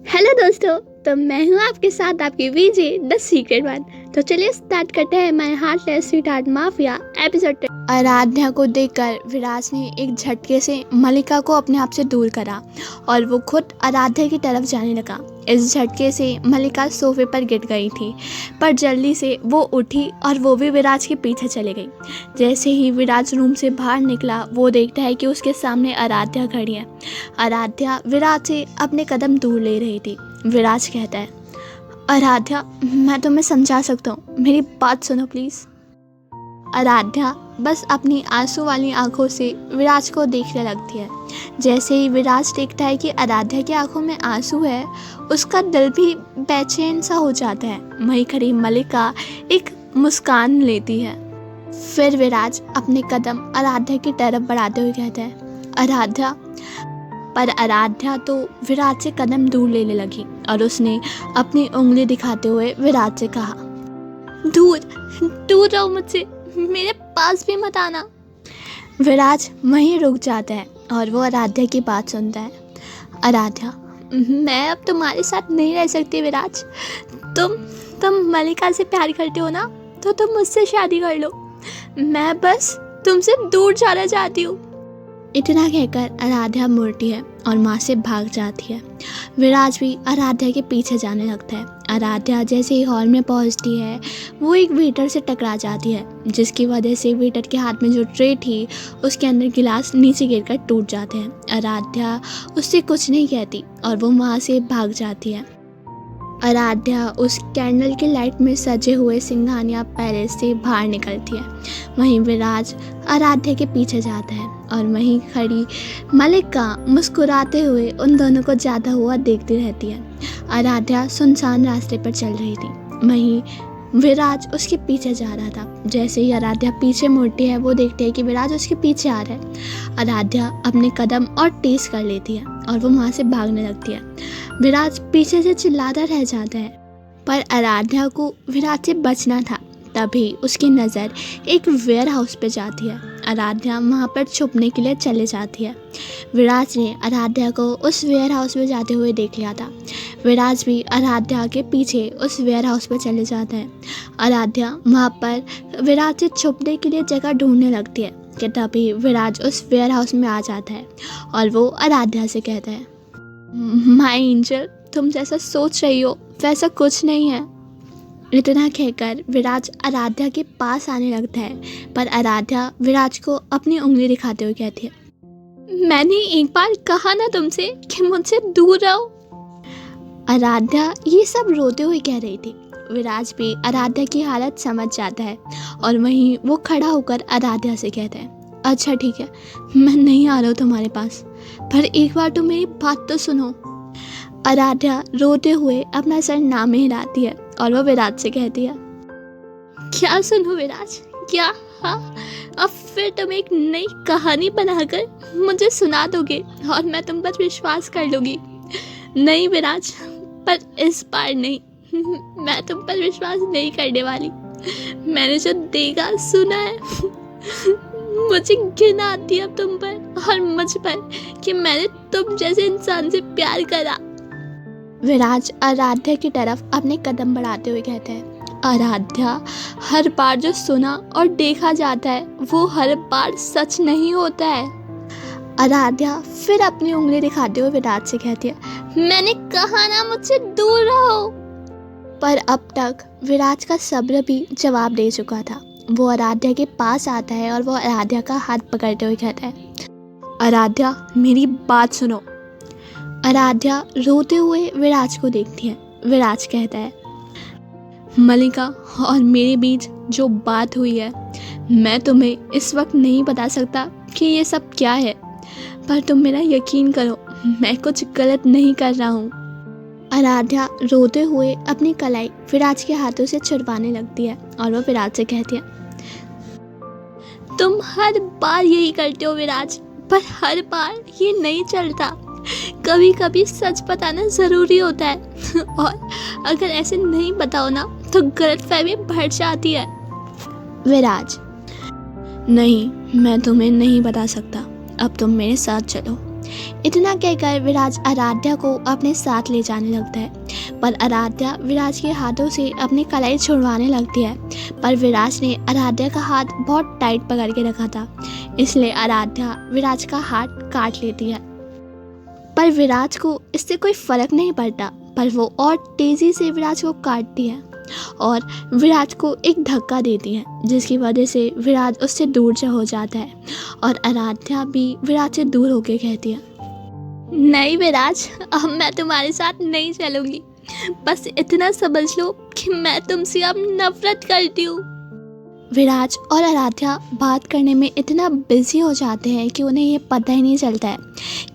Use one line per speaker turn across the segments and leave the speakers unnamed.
Hello दोस्तों, तो मैं हूँ आपके साथ आपकी वीजे द सीक्रेट वन। तो चलिए स्टार्ट करते हैं my heartless sweetheart mafia episode 10। Aaradhya को देखकर विराज ने एक झटके से मलिका को अपने आप से दूर करा और वो खुद आराध्या की तरफ जाने लगा। इस झटके से मलिका सोफे पर गिर गई थी, पर जल्दी से वो उठी और वो भी विराज के पीछे चले गई। जैसे ही विराज रूम से बाहर निकला, वो देखता है कि उसके सामने आराध्या खड़ी है। आराध्या विराज से अपने कदम दूर ले रही थी। विराज कहता है, आराध्या, मैं तुम्हें समझा सकता हूँ, मेरी बात सुनो प्लीज़। आराध्या बस अपनी आंसू वाली आंखों से विराज को देखने लगती है। जैसे ही विराज देखता है कि आराध्या की आंखों में आंसू है, उसका दिल भी बेचैन सा हो जाता है। वहीं खड़ी मलिका एक मुस्कान लेती है। फिर विराज अपने कदम आराध्या की तरफ बढ़ाते हुए कहता है, आराध्या। पर आराध्या तो विराज से कदम दूर लेने लगी और उसने अपनी उंगली दिखाते हुए विराज से कहा, दूर दूर रहो मुझसे, मेरे पास भी मत आना। विराज वहीं रुक जाता है और वो आराध्या की बात सुनता है। आराध्या, मैं अब तुम्हारे साथ नहीं रह सकती विराज। तुम मलिका से प्यार करते हो ना, तो तुम मुझसे शादी कर लो। मैं बस तुमसे दूर जाना चाहती हूँ। इतना कहकर आराध्या मुड़ती है और माँ से भाग जाती है। विराज भी आराध्या के पीछे जाने लगता है। आराध्या जैसे ही हॉल में पहुँचती है, वो एक वेटर से टकरा जाती है, जिसकी वजह से वेटर के हाथ में जो ट्रे थी उसके अंदर गिलास नीचे गिरकर टूट जाते हैं। आराध्या उससे कुछ नहीं कहती और वो वहाँ से भाग जाती है। आराध्या उस कैंडल की लाइट में सजे हुए सिंघानिया पैलेस से बाहर निकलती है। वहीं विराज आराध्या के पीछे जाता है और वहीं खड़ी मलिका मुस्कुराते हुए उन दोनों को जाता हुआ देखती रहती है। आराध्या सुनसान रास्ते पर चल रही थी, वहीं विराज उसके पीछे जा रहा था। जैसे ही आराध्या पीछे मुड़ती है, वो देखती है कि विराज उसके पीछे आ रहा है। आराध्या अपने कदम और तेज कर लेती है और वो वहाँ से भागने लगती है। विराज पीछे से चिल्लाता रह जाता है, पर आराध्या को विराज से बचना था। तभी उसकी नज़र एक वेयर हाउस पे जाती है। आराध्या वहाँ पर छुपने के लिए चले जाती है। विराज ने आराध्या को उस वेयर हाउस में जाते हुए देख लिया था। विराज भी आराध्या के पीछे उस वेयर हाउस पर चले जाता है। आराध्या वहाँ पर विराज से छुपने के लिए जगह ढूंढने लगती है कि तभी विराज उस वेयर हाउस में आ जाता है और वो आराध्या से कहता है, माय एंजल, तुम जैसा सोच रही हो वैसा कुछ नहीं है। इतना कहकर विराज आराध्या के पास आने लगता है, पर आराध्या विराज को अपनी उंगली दिखाते हुए कहती है, मैंने एक बार कहा ना तुमसे कि मुझसे दूर रहो। आराध्या ये सब रोते हुए कह रही थी। विराज भी आराध्या की हालत समझ जाता है और वहीं वो खड़ा होकर आराध्या से कहता है, अच्छा ठीक है, मैं नहीं आ रहा हूँ तुम्हारे पास, पर एक बार तो मेरी बात तो सुनो। आराध्या रोते हुए अपना सर नामे हिलाती है और वो विराज से कहती है, क्या सुनो विराज, क्या? हाँ, अब फिर तुम एक नई कहानी बनाकर मुझे सुना दोगे और मैं तुम पर विश्वास कर लूँगी। नहीं विराज, पर इस बार नहीं, मैं तुम पर विश्वास नहीं करने वाली। मैंने जो देखा सुना है, मुझे घिन आती है अब तुम पर और मुझ पर कि मैंने तुम जैसे इंसान से प्यार करा। विराज आराध्या की तरफ अपने कदम बढ़ाते हुए कहते हैं, आराध्या, हर बार जो सुना और देखा जाता है वो हर बार सच नहीं होता है। आराध्या फिर अपनी उंगली दिखाते हुए विराज से कहती है, मैंने कहा ना मुझसे दूर रहो। पर अब तक विराज का सब्र भी जवाब दे चुका था। वो आराध्या के पास आता है और वो आराध्या का हाथ पकड़ते हुए कहता है, आराध्या, मेरी बात सुनो। आराध्या रोते हुए विराज को देखती है। विराज कहता है, मलिका और मेरे बीच जो बात हुई है, मैं तुम्हें इस वक्त नहीं बता सकता कि ये सब क्या है, पर तुम मेरा यकीन करो, मैं कुछ गलत नहीं कर रहा हूँ। आराध्या रोते हुए अपनी कलाई विराज के हाथों से छुड़वाने लगती है और वो विराज से कहती है, तुम हर बार यही करते हो विराज, पर हर बार ये नहीं चलता। कभी कभी सच बताना ज़रूरी होता है और अगर ऐसे नहीं बताओ ना तो गलतफहमी बढ़ जाती है। विराज, नहीं, मैं तुम्हें नहीं बता सकता, अब तुम मेरे साथ चलो। इतना कहकर विराज आराध्या को अपने साथ ले जाने लगता है, पर आराध्या विराज के हाथों से अपनी कलाई छुड़वाने लगती है। पर विराज ने आराध्या का हाथ बहुत टाइट पकड़ के रखा था, इसलिए आराध्या विराज का हाथ काट लेती है। पर विराज को इससे कोई फर्क नहीं पड़ता, पर वो और तेज़ी से विराज को काटती है और विराज को एक धक्का देती है, जिसकी वजह से विराज उससे दूर हो जाता है और आराध्या भी विराज से दूर होकर कहती है, नहीं विराज, अब मैं तुम्हारे साथ नहीं चलूँगी। बस इतना समझ लो कि मैं तुमसे अब नफरत करती हूँ। विराज और आराध्या बात करने में इतना बिजी हो जाते हैं कि उन्हें ये पता ही नहीं चलता है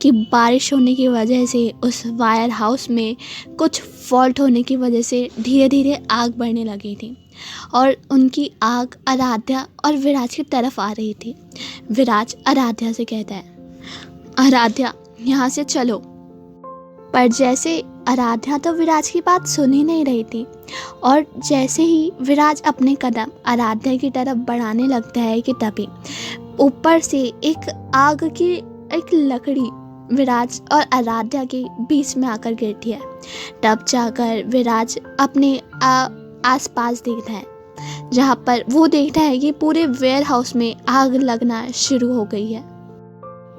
कि बारिश होने की वजह से उस वायर हाउस में कुछ फॉल्ट होने की वजह से धीरे धीरे आग बढ़ने लगी थी और उनकी आग आराध्या और विराज की तरफ आ रही थी। विराज आराध्या से कहता है, आराध्या यहाँ से चलो। पर जैसे आराध्या तो विराज की बात सुन ही नहीं रही थी और जैसे ही विराज अपने कदम आराध्या की तरफ बढ़ाने लगता है कि तभी ऊपर से एक आग की एक लकड़ी विराज और आराध्या के बीच में आकर गिरती है। तब जाकर विराज अपने आसपास देखता है, जहाँ पर वो देखता है कि पूरे वेयर हाउस में आग लगना शुरू हो गई है।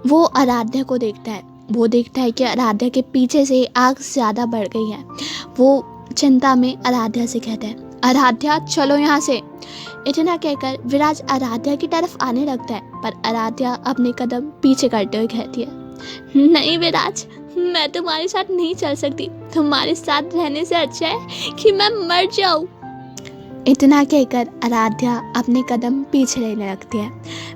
वो आराध्या को देखता है, वो देखता है कि आराध्या के पीछे से आग ज़्यादा बढ़ गई है। वो चिंता में आराध्या से कहता है, आराध्या चलो यहाँ से। इतना कहकर विराज आराध्या की तरफ आने लगता है, पर आराध्या अपने कदम पीछे करते हुए कहती है, नहीं विराज, मैं तुम्हारे साथ नहीं चल सकती। तुम्हारे साथ रहने से अच्छा है कि मैं मर जाऊँ। इतना कहकर आराध्या अपने कदम पीछे लेने लगती है।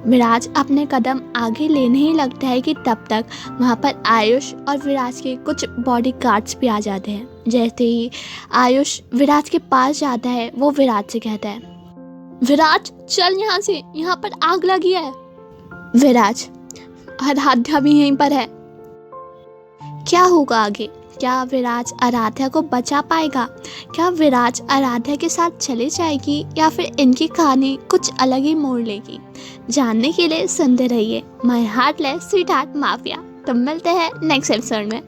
विराज अपने कदम आगे लेने ही लगता है कि तब तक वहाँ पर आयुष और विराज के कुछ बॉडी गार्ड्स भी आ जाते हैं। जैसे ही आयुष विराज के पास जाता है, वो विराज से कहता है, विराज चल यहाँ से, यहाँ पर आग लगी है। विराज, आराध्या भी यहीं पर है। क्या होगा आगे? क्या विराज आराध्या को बचा पाएगा? क्या विराज आराध्या के साथ चले जाएगी या फिर इनकी कहानी कुछ अलग ही मोड़ लेगी? जानने के लिए सुनते रहिए माय हार्टलेस स्वीटहार्ट माफिया। तो मिलते हैं नेक्स्ट एपिसोड में।